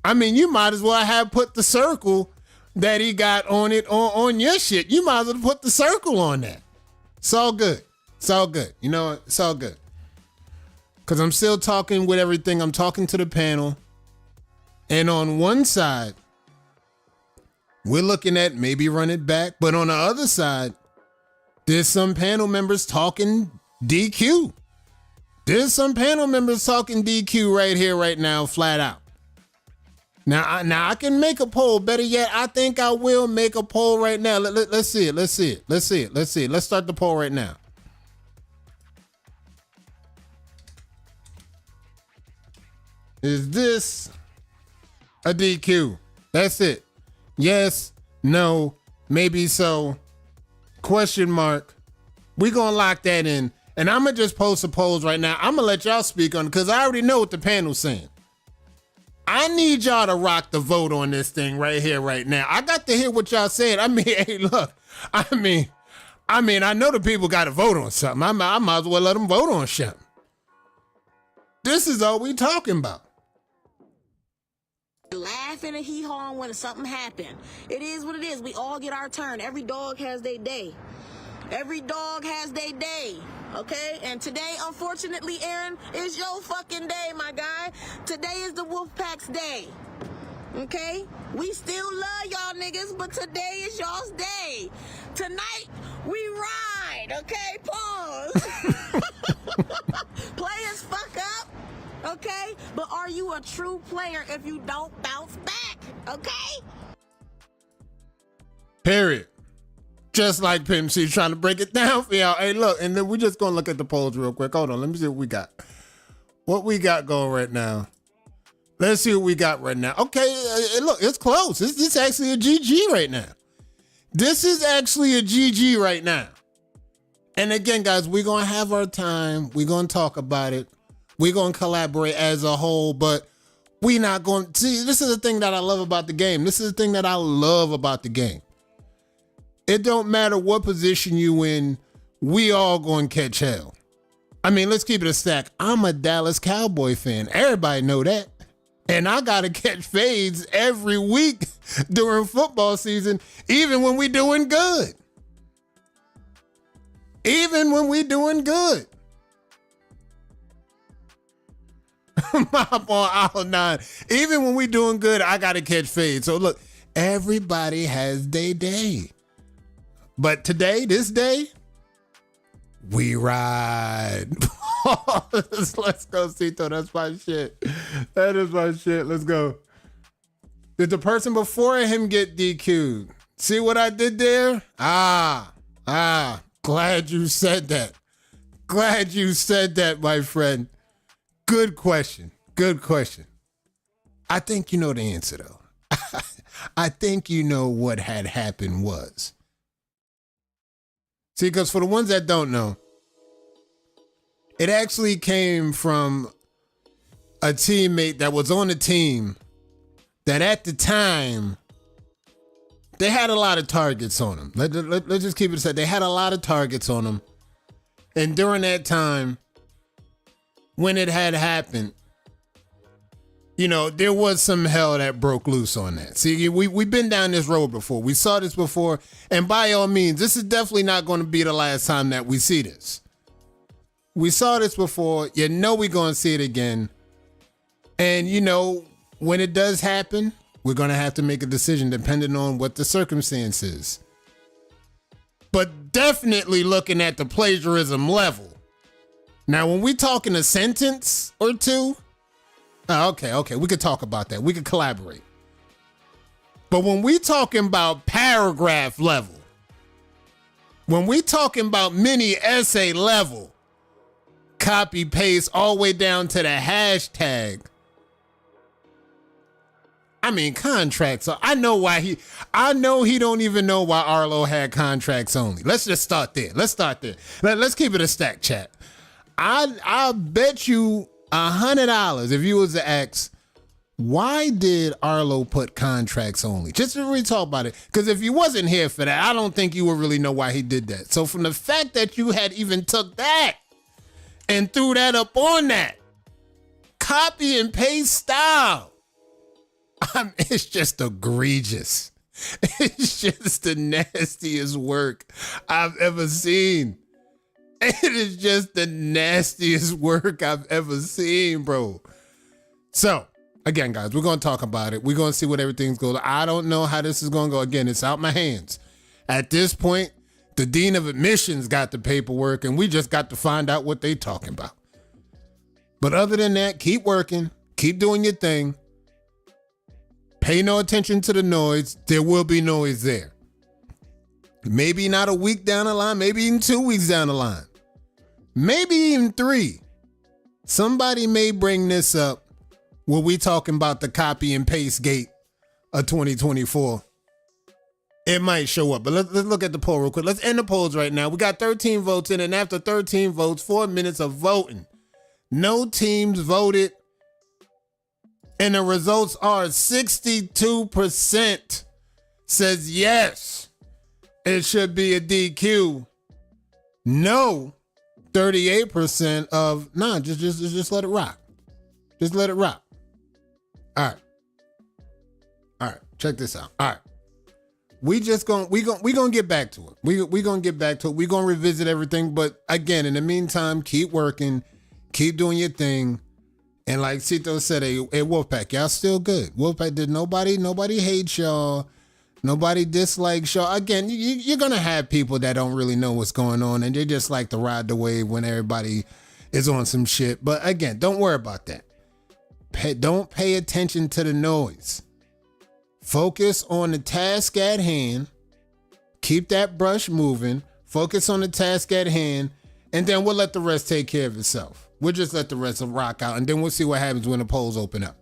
I mean, you might as well have put the circle that he got on it on your shit. You might as well put the circle on that. It's all good. It's all good. You know what? It's all good. Because I'm still talking with everything. I'm talking to the panel. And on one side, we're looking at maybe run it back. But on the other side, there's some panel members talking DQ. There's some panel members talking DQ right here, right now, flat out. Now I can make a poll. Better yet, I think I will make a poll right now. Let's see it. Let's start the poll right now. Is this a DQ? That's it. Yes, no, maybe so, question mark. We gonna lock that in. And I'm gonna just post a polls right now. I'm gonna let y'all speak on it because I already know what the panel's saying. I need y'all to rock the vote on this thing right here, right now. I got to hear what y'all said. I mean, hey, look, I know the people got to vote on something. I might as well let them vote on something. This is all we talking about. Laughing and hee-hawing when something happened. It is what it is. We all get our turn. Every dog has their day. Every dog has their day, okay? And today, unfortunately, Aaron, is your fucking day, my guy. Today is the Wolfpack's day, okay? We still love y'all niggas, but today is y'all's day. Tonight, we ride, okay? Pause. Players fuck up, okay? But are you a true player if you don't bounce back, okay? Period. Just like Pimp C trying to break it down for y'all. Hey, look, and then we're just going to look at the polls real quick. Hold on. Let me see what we got. What we got going right now. Let's see what we got right now. Okay, look, it's close. This is actually a GG right now. This is actually a GG right now. And again, guys, we're going to have our time. We're going to talk about it. We're going to collaborate as a whole, but we not going to see. This is the thing that I love about the game. This is the thing that I love about the game. It don't matter what position you in. We all going to catch hell. I mean, let's keep it a stack. I'm a Dallas Cowboy fan. Everybody know that. And I got to catch fades every week during football season, even when we doing good. Even when we doing good. Mop on aisle 9. Even when we doing good, I got to catch fades. So look, everybody has their day. But today, this day, we ride. Let's go, Cito. That's my shit. That is my shit. Let's go. Did the person before him get DQ'd? See what I did there? Glad you said that. Glad you said that, my friend. Good question. Good question. I think you know the answer, though. I think you know what had happened was. See, because for the ones that don't know, it actually came from a teammate that was on the team that at the time, they had a lot of targets on them. Let's just keep it said. They had a lot of targets on them. And during that time, when it had happened, you know, there was some hell that broke loose on that. See, we've been down this road before. We saw this before. And by all means, this is definitely not going to be the last time that we see this. We saw this before. You know we're going to see it again. And, you know, when it does happen, we're going to have to make a decision depending on what the circumstance is. But definitely looking at the plagiarism level. Now, when we talking a sentence or two, okay, we could talk about that. We could collaborate. But when we talking about paragraph level, when we talking about mini essay level, copy paste all the way down to the hashtag, I mean, contracts. So I know he don't even know why Arlo had contracts only. Let's just start there. Let's keep it a stack, chat. I'll bet you $100 if you was to ask, why did Arlo put contracts only? Just to really talk about it. Because if you wasn't here for that, I don't think you would really know why he did that. So from the fact that you had even took that and threw that up on that copy and paste style, it's just egregious. It's just the nastiest work I've ever seen. It is just the nastiest work I've ever seen, bro. So, again, guys, we're going to talk about it. We're going to see what everything's going. I don't know how this is going to go. Again, it's out my hands. At this point, the Dean of Admissions got the paperwork, and we just got to find out what they talking about. But other than that, keep working. Keep doing your thing. Pay no attention to the noise. There will be noise there. Maybe not a week down the line, maybe even 2 weeks down the line. Maybe even 3. Somebody may bring this up when we talking about the copy and paste gate of 2024. It might show up, but let's look at the poll real quick. Let's end the polls right now. We got 13 votes in, and after 13 votes, 4 minutes of voting. No teams voted, and the results are 62% says yes, it should be a DQ. No, 38% of just let it rock. Just let it rock. All right. Check this out. All right. We gonna get back to it. We gonna get back to it. We gonna revisit everything. But again, in the meantime, keep working, keep doing your thing. And like Cito said, hey Wolfpack, y'all still good. Wolfpack did nobody hates y'all. Nobody dislikes y'all. Again, you're going to have people that don't really know what's going on, and they just like to ride the wave when everybody is on some shit. But again, don't worry about that. Don't pay attention to the noise. Focus on the task at hand. Keep that brush moving. Focus on the task at hand, and then we'll let the rest take care of itself. We'll just let the rest rock out, and then we'll see what happens when the polls open up.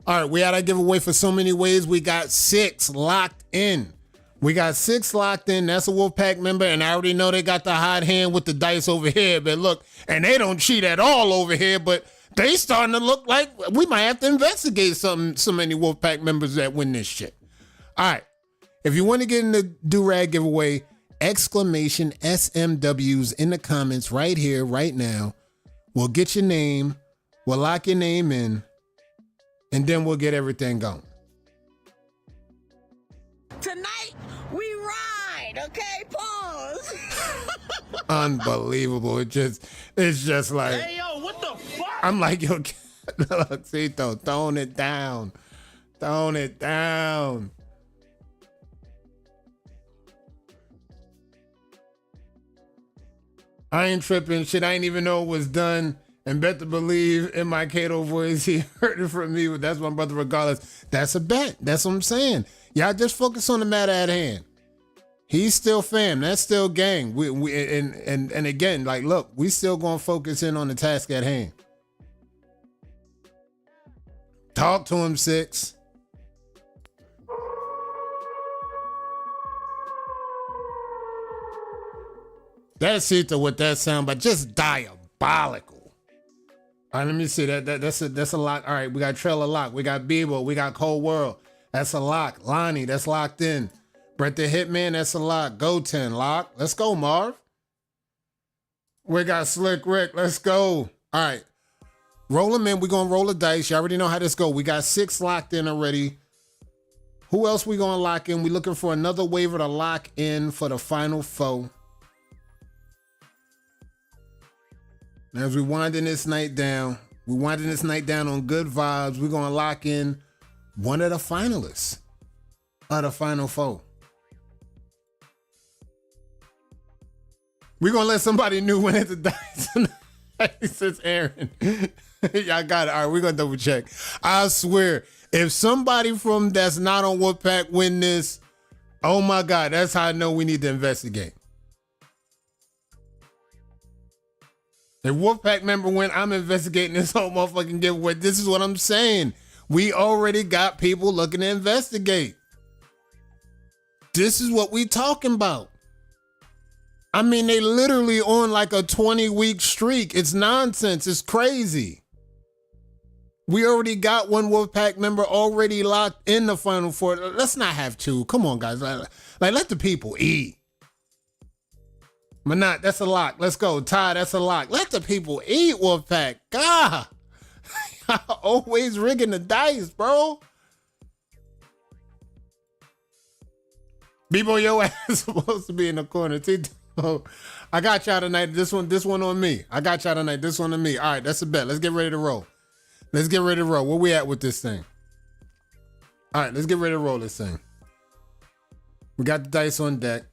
All right, we had our giveaway for so many ways. We got 6 locked in. We got 6 locked in. That's a Wolfpack member, and I already know they got the hot hand with the dice over here. But look, and they don't cheat at all over here, but they starting to look like we might have to investigate so many Wolfpack members that win this shit. All right. If you want to get in the do-rag giveaway, exclamation SMWs in the comments right here, right now. We'll get your name. We'll lock your name in, and then we'll get everything going. Tonight, we ride, okay? Pause. Unbelievable. It's just like, Hey, yo, what the fuck? I'm like, yo, look, Cito, tone it down. Tone it down. I ain't tripping. Shit, I ain't even know it was done. And bet to believe in my Kato voice, he heard it from me, but that's my brother regardless. That's a bet. That's what I'm saying. Y'all just focus on the matter at hand. He's still fam. That's still gang. And again, like, look, we still gonna focus in on the task at hand. Talk to him, 6. That's it with that sound, but just diabolical. All right, let me see. That's a lock. All right, we got Trailer lock. We got Bebo. We got Cold World. That's a lock. Lonnie, that's locked in. Brett the Hitman, that's a lock. Goten, lock. Let's go, Marv. We got Slick Rick. Let's go. All right. Roll them in. We're going to roll the dice. You already know how this go. We got 6 locked in already. Who else we going to lock in? We're looking for another waiver to lock in for the final foe. Now, as we winding this night down, on good vibes. We're going to lock in one of the finalists of the final four. We're going to let somebody new win at the dice tonight. It's Aaron. Y'all got it. All right, we're going to double check. I swear, if somebody from that's not on Wolfpack win this, oh my God, that's how I know we need to investigate. If Wolfpack member win, I'm investigating this whole motherfucking giveaway. This is what I'm saying. We already got people looking to investigate. This is what we talking about. I mean, they literally on like a 20-week streak. It's nonsense. It's crazy. We already got one Wolfpack member already locked in the final four. Let's not have 2. Come on, guys. Like let the people eat. Manat, that's a lock. Let's go. Ty, that's a lock. Let the people eat, Wolfpack. God. Always rigging the dice, bro. Bebo, your ass is supposed to be in the corner. Tito, I got y'all tonight. This one on me. I got y'all tonight. This one on me. All right, that's a bet. Let's get ready to roll. Let's get ready to roll. Where we at with this thing? All right, let's get ready to roll this thing. We got the dice on deck.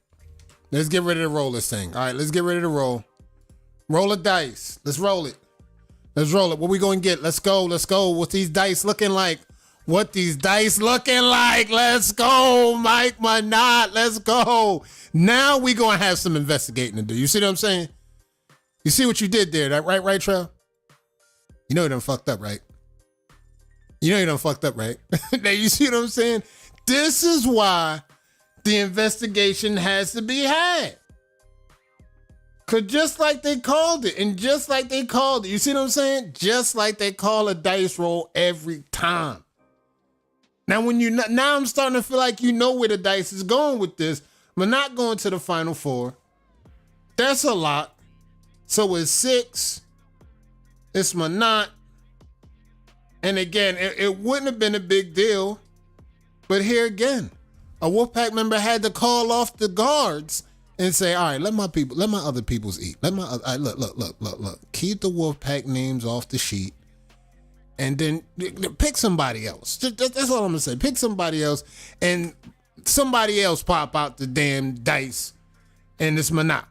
Let's get ready to roll this thing. All right, let's get ready to roll. Roll the dice. Let's roll it. Let's roll it. What we going to get? Let's go. Let's go. What's these dice looking like? What these dice looking like? Let's go, Mike Manat. Let's go. Now we going to have some investigating to do. You see what I'm saying? You see what you did there, that right, Trell? You know you done fucked up, right? You know you done fucked up, right? Now you see what I'm saying? This is why the investigation has to be had. Cause just like they called it, and just like they called it, you see what I'm saying? Just like they call a dice roll every time. Now now I'm starting to feel like you know where the dice is going with this. We're not going to the final four. That's a lot. So it's 6. It's Manat. And again, it wouldn't have been a big deal. But here again, a Wolfpack member had to call off the guards and say, all right, let my other peoples eat. Look. Keep the Wolfpack names off the sheet. And then pick somebody else. That's all I'm gonna say. Pick somebody else, and somebody else pop out the damn dice, and it's Manat.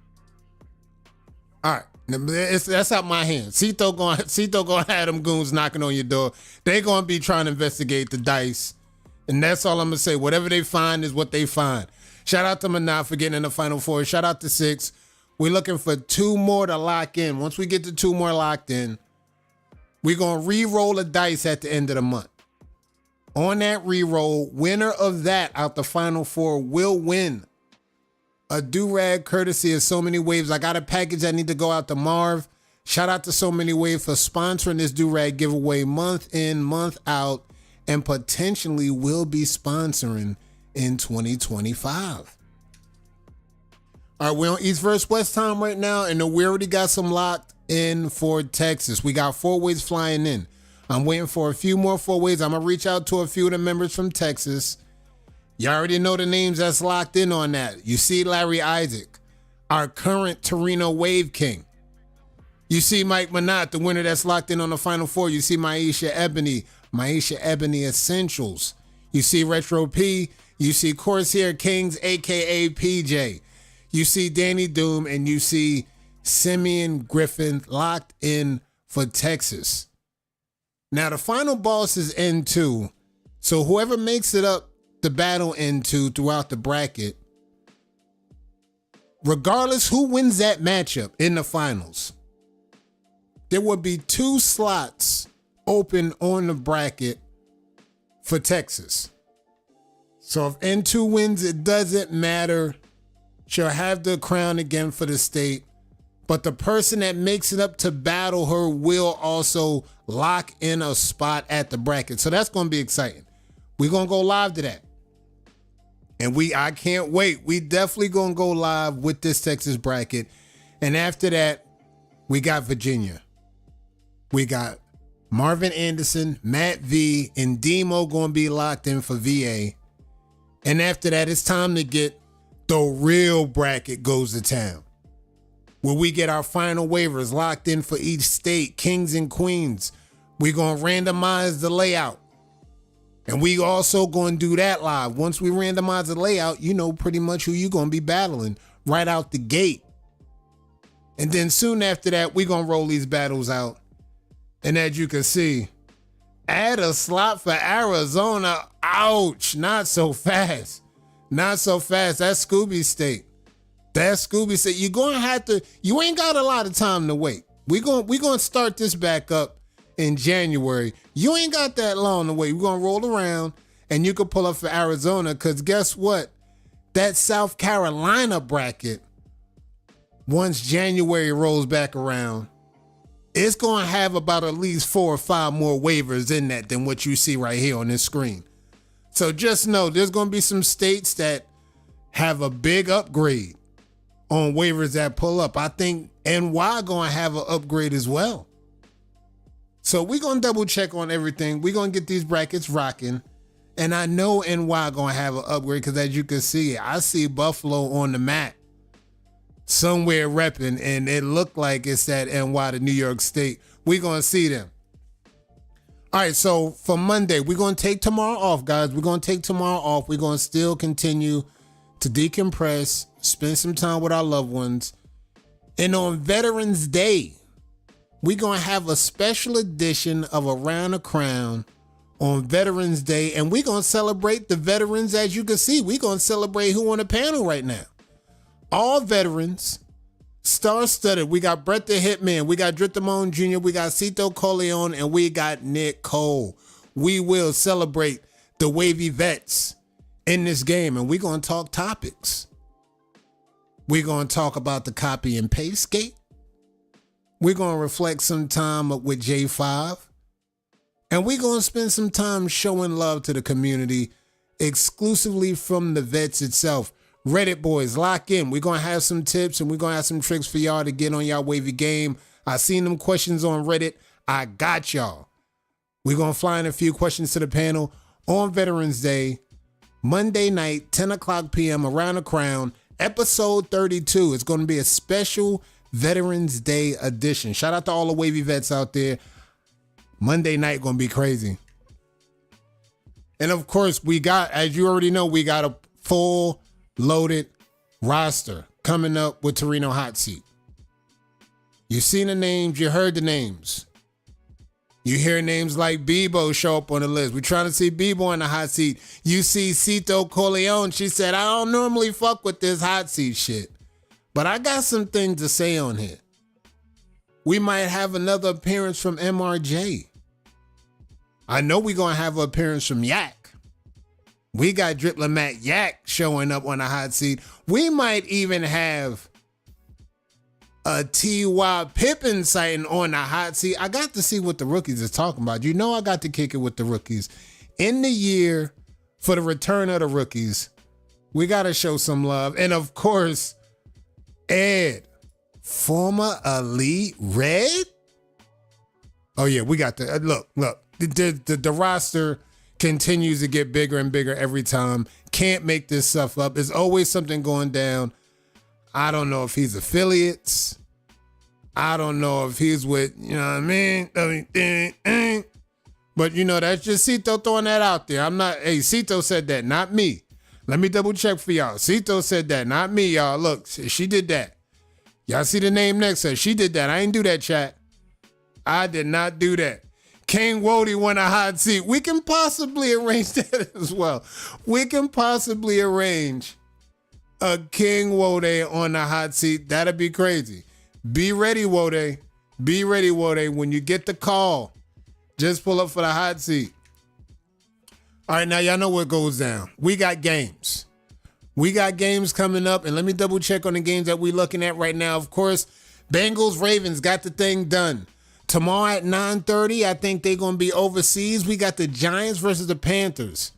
All right, that's out my hands. Cito gonna have them goons knocking on your door. They gonna be trying to investigate the dice, and that's all I'm gonna say. Whatever they find is what they find. Shout out to Manat for getting in the final four. Shout out to 6. We're looking for 2 more to lock in. Once we get the 2 more locked in, we're going to re-roll the dice at the end of the month. On that reroll, winner of that out the final four will win a do-rag courtesy of So Many Waves. I got a package that need to go out to Marv. Shout out to So Many Waves for sponsoring this do-rag giveaway month in, month out, and potentially will be sponsoring in 2025. All right, we're on East versus West time right now, and we already got some locked in for Texas. We got 4-ways flying in. I'm waiting for a few more 4-ways. I'm going to reach out to a few of the members from Texas. You already know the names that's locked in on that. You see Larry Isaac, our current Torino Wave King. You see Mike Manat, the winner that's locked in on the Final Four. You see Maisha Ebony Essentials. You see Retro P. You see Corsair Kings, a.k.a. PJ. You see Danny Doom, and you see Simeon Griffin locked in for Texas. Now, the final boss is N2. So whoever makes it up the battle N2 throughout the bracket, regardless who wins that matchup in the finals, there will be 2 slots open on the bracket for Texas. So if N2 wins, it doesn't matter. She'll have the crown again for the state. But the person that makes it up to battle her will also lock in a spot at the bracket. So that's going to be exciting. We're going to go live to that. And I can't wait. We definitely going to go live with this Texas bracket. And after that, we got Virginia. We got Marvin Anderson, Matt V, and Demo going to be locked in for VA. And after that, it's time to get the real bracket goes to town, where we get our final waivers locked in for each state, kings and queens. We're going to randomize the layout. And we also going to do that live. Once we randomize the layout, you know pretty much who you're going to be battling right out the gate. And then soon after that, we're going to roll these battles out. And as you can see, add a slot for Arizona. Ouch, not so fast. Not so fast. That's Scooby State. That's Scooby State. You're going to have to, you ain't got a lot of time to wait. We're going to start this back up in January. You ain't got that long to wait. We're going to roll around and you can pull up for Arizona, because guess what? That South Carolina bracket, once January rolls back around, it's going to have about at least 4 or 5 more waivers in that than what you see right here on this screen. So just know there's going to be some states that have a big upgrade on waivers that pull up. I think NY going to have an upgrade as well. So we're going to double check on everything. We're going to get these brackets rocking. And I know NY going to have an upgrade, because as you can see, I see Buffalo on the map somewhere repping, and it looked like it's that NY to New York State. We're going to see them. All right, so for Monday, we're going to take tomorrow off, guys. We're going to take tomorrow off. We're going to still continue to decompress, spend some time with our loved ones. And on Veterans Day, we're going to have a special edition of Around the Crown on Veterans Day, and we're going to celebrate the veterans. As you can see, we're going to celebrate who on the panel right now. All veterans, star-studded. We got Brett the Hitman, we got Drittamone Jr., we got Cito Corleone, and we got Nick Cole. We will celebrate the wavy vets in this game, and we're going to talk topics. We're going to talk about the copy and paste skate. We're going to reflect some time with J5. And we're going to spend some time showing love to the community exclusively from the vets itself. Reddit boys, lock in. We're going to have some tips and we're going to have some tricks for y'all to get on y'all wavy game. I seen them questions on Reddit. I got y'all. We're going to fly in a few questions to the panel on Veterans Day, Monday night, 10 o'clock p.m. Around the Crown, episode 32. It's going to be a special Veterans Day edition. Shout out to all the wavy vets out there. Monday night going to be crazy. And of course, we got, as you already know, we got a full loaded roster coming up with Torino Hot Seat. You've seen the names, you heard the names. You hear names like Bebo show up on the list. We're trying to see Bebo in the hot seat. You see Cito Corleone. She said, I don't normally fuck with this hot seat shit, but I got some things to say on here. We might have another appearance from MRJ. I know we're going to have an appearance from Yak. We got Drip-La-Mac Yak showing up on the hot seat. We might even have a T.Y. Pippen sighting on the hot seat. I got to see what the rookies is talking about. You know I got to kick it with the rookies. In the year for the return of the rookies, we got to show some love. And of course, Ed, former Elite Red. Oh yeah, we got the look. The roster continues to get bigger and bigger every time. Can't make this stuff up. There's always something going down. I don't know if he's affiliates. I don't know if he's with, you know what I mean? But, you know, that's just Cito throwing that out there. Hey, Cito said that, not me. Let me double check for y'all. Cito said that, not me, y'all. Look, she did that. Y'all see the name next to her. She did that. I ain't do that, chat. I did not do that. King Wody won a hot seat. We can possibly arrange that as well. We can possibly arrange a King Wode on the hot seat. That'd be crazy. Be ready, Wode. Be ready, Wode. When you get the call, just pull up for the hot seat. All right, now y'all know what goes down. We got games. We got games coming up, and let me double check on the games that we're looking at right now. Of course, Bengals Ravens got the thing done. Tomorrow at 9:30, I think they're going to be overseas. We got the Giants versus the Panthers.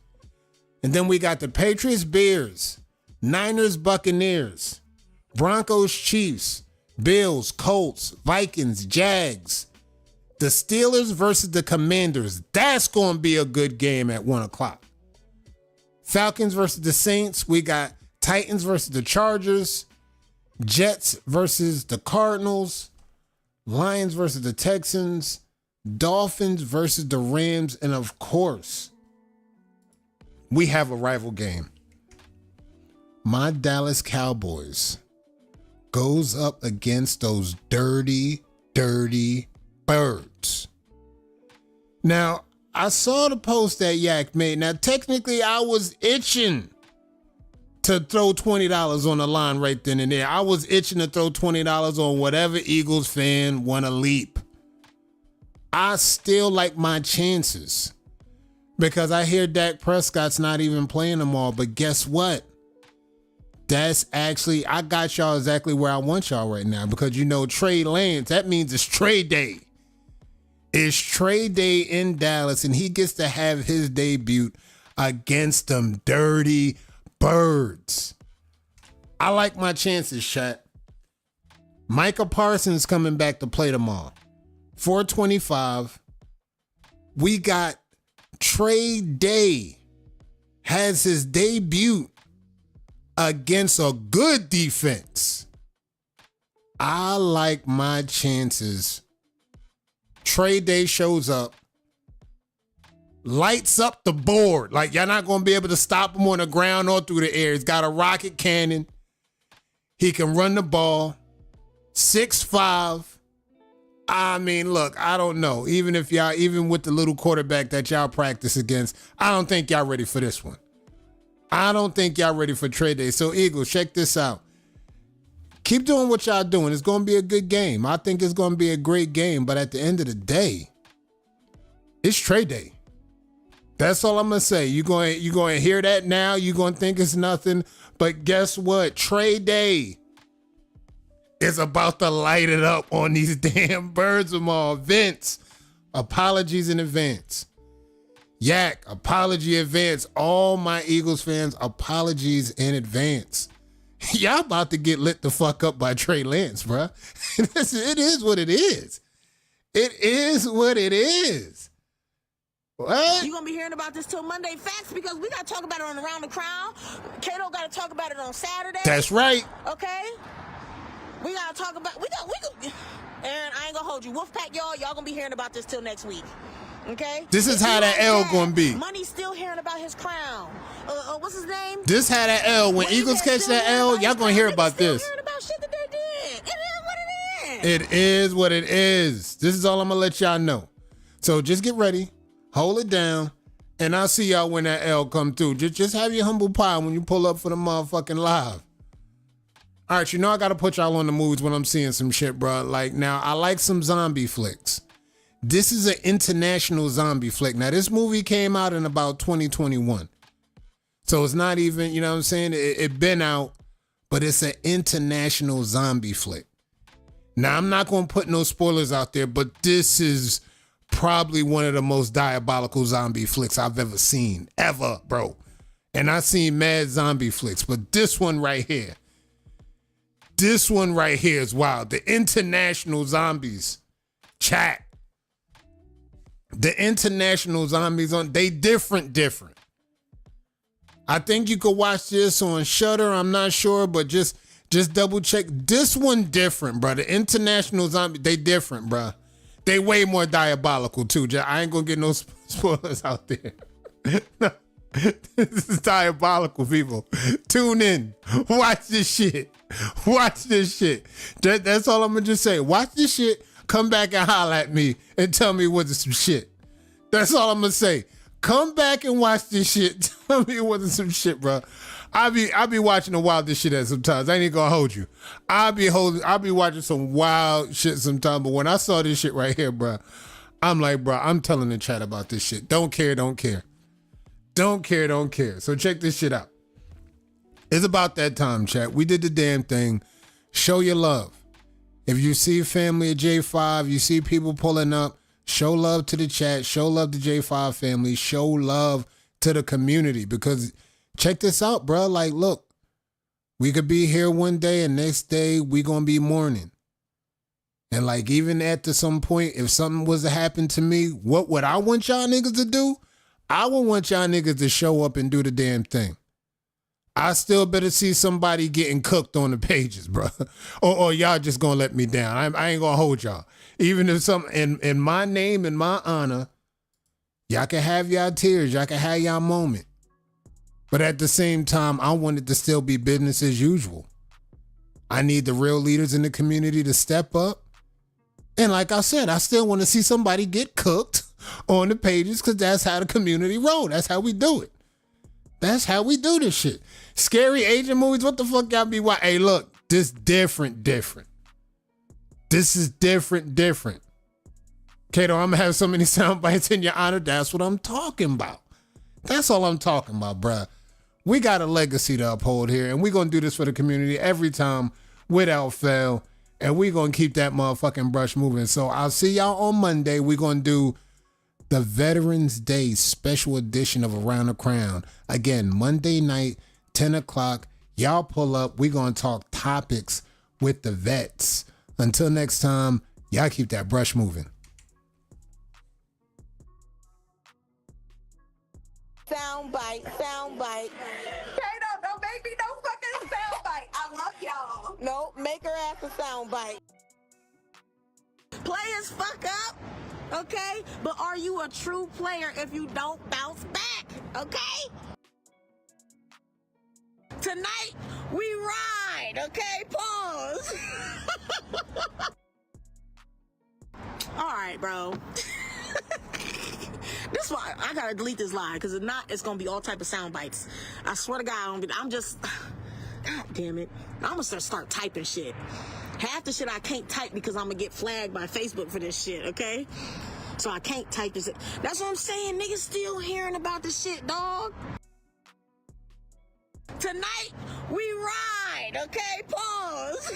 And then we got the Patriots Bears, Niners Buccaneers, Broncos Chiefs, Bills Colts, Vikings Jags, the Steelers versus the Commanders. That's going to be a good game at 1 o'clock. Falcons versus the Saints. We got Titans versus the Chargers, Jets versus the Cardinals, Lions versus the Texans, Dolphins versus the Rams, and of course, we have a rival game. My Dallas Cowboys goes up against those dirty, dirty birds. Now, I saw the post that Yak made. Now, technically, I was itching to throw $20 on the line right then and there. I was itching to throw $20 on whatever Eagles fan want to leap. I still like my chances because I hear Dak Prescott's not even playing them all. But guess what? That's actually, I got y'all exactly where I want y'all right now because, you know, Trey Lance, that means it's trade day. It's trade day in Dallas, and he gets to have his debut against them dirty birds. I like my chances, chat. Micah Parsons coming back to play tomorrow. 425. We got Trey Day has his debut against a good defense. I like my chances. Trey Day shows up, lights up the board. Like, y'all not going to be able to stop him on the ground or through the air. He's got a rocket cannon. He can run the ball. 6'5". I mean, look, I don't know. Even with the little quarterback that y'all practice against, I don't think y'all ready for this one. I don't think y'all ready for Trey Day. So, Eagles, check this out. Keep doing what y'all doing. It's going to be a good game. I think it's going to be a great game. But at the end of the day, it's Trey Day. That's all I'm going to say. You're going to hear that now. You're going to think it's nothing. But guess what? Trey Day is about to light it up on these damn birds of all. Vince, apologies in advance. Yak, apology advance. All my Eagles fans, apologies in advance. Y'all about to get lit the fuck up by Trey Lance, bruh. It is what it is. It is what it is. What? You're going to be hearing about this till Monday Facts because we got to talk about it on Around the Crown. Kato got to talk about it on Saturday. That's right. Okay? We got to talk about... Aaron, I ain't going to hold you. Wolfpack, y'all going to be hearing about this till next week. Okay? This is how that L gonna be. Money's still hearing about his crown. What's his name? This how that L. When Eagles catch that L, y'all gonna hear about this. Hearing about shit that they did. It is what it is. It is what it is. This is all I'm gonna let y'all know. So just get ready, hold it down, and I'll see y'all when that L come through. Just have your humble pie when you pull up for the motherfucking live. All right, you know I gotta put y'all on the moves when I'm seeing some shit, bro. Like now, I like some zombie flicks. This is an international zombie flick. Now, this movie came out in about 2021. So it's not even, you know what I'm saying? It been out, but it's an international zombie flick. Now, I'm not going to put no spoilers out there, but this is probably one of the most diabolical zombie flicks I've ever seen. Ever, bro. And I've seen mad zombie flicks, but this one right here. This one right here is wild. The international zombies. Chat. The international zombies, they different. I think you could watch this on Shudder. I'm not sure, but just double check. This one different, bro. The international zombies, they different, bro. They way more diabolical too. I ain't gonna get no spoilers out there. No, this is diabolical, people. Tune in. Watch this shit. Watch this shit. That's all I'm gonna just say. Watch this shit. Come back and holler at me and tell me what's some shit. That's all I'm gonna say. Come back and watch this shit. Tell me it wasn't some shit, bro. I be watching the wildest shit at sometimes. I ain't gonna hold you. I be watching some wild shit sometimes. But when I saw this shit right here, bro, I'm like, bro, I'm telling the chat about this shit. Don't care. Don't care. So check this shit out. It's about that time, chat. We did the damn thing. Show your love. If you see family at J5, you see people pulling up, show love to the chat, show love to J5 family, show love to the community. Because check this out, bro. Like, look, we could be here one day and next day we gonna be mourning. And like, even at some point, if something was to happen to me, what would I want y'all niggas to do? I would want y'all niggas to show up and do the damn thing. I still better see somebody getting cooked on the pages, bro. or y'all just gonna let me down. I ain't gonna hold y'all. Even if something in my name, in my honor, y'all can have y'all tears, y'all can have y'all moment. But at the same time, I want it to still be business as usual. I need the real leaders in the community to step up. And like I said, I still want to see somebody get cooked on the pages because that's how the community roll. That's how we do it. That's how we do this shit. Scary Asian movies, what the fuck y'all be watching? Hey, look, this different. This is different. Kato, I'm gonna have so many sound bites in your honor. That's what I'm talking about. That's all I'm talking about, bruh. We got a legacy to uphold here, and we're gonna do this for the community every time without fail. And we're gonna keep that motherfucking brush moving. So I'll see y'all on Monday. We're gonna do the Veterans Day special edition of Around the Crown. Again, Monday night, 10 o'clock. Y'all pull up. We're going to talk topics with the vets. Until next time, y'all keep that brush moving. Soundbite. Kato, don't make me no fucking soundbite. I love y'all. No, make her ask a soundbite. Players fuck up, okay? But are you a true player if you don't bounce back, okay? Tonight, we ride, okay? Pause. All right, bro. This is why I gotta delete this line, because if not, it's gonna be all type of sound bites. I swear to God, I'm just, God damn it. I'm gonna start typing shit. Half the shit I can't type because I'm gonna get flagged by Facebook for this shit, okay? So I can't type this. That's what I'm saying. Niggas still hearing about this shit, dog. Tonight, we ride, okay? Pause.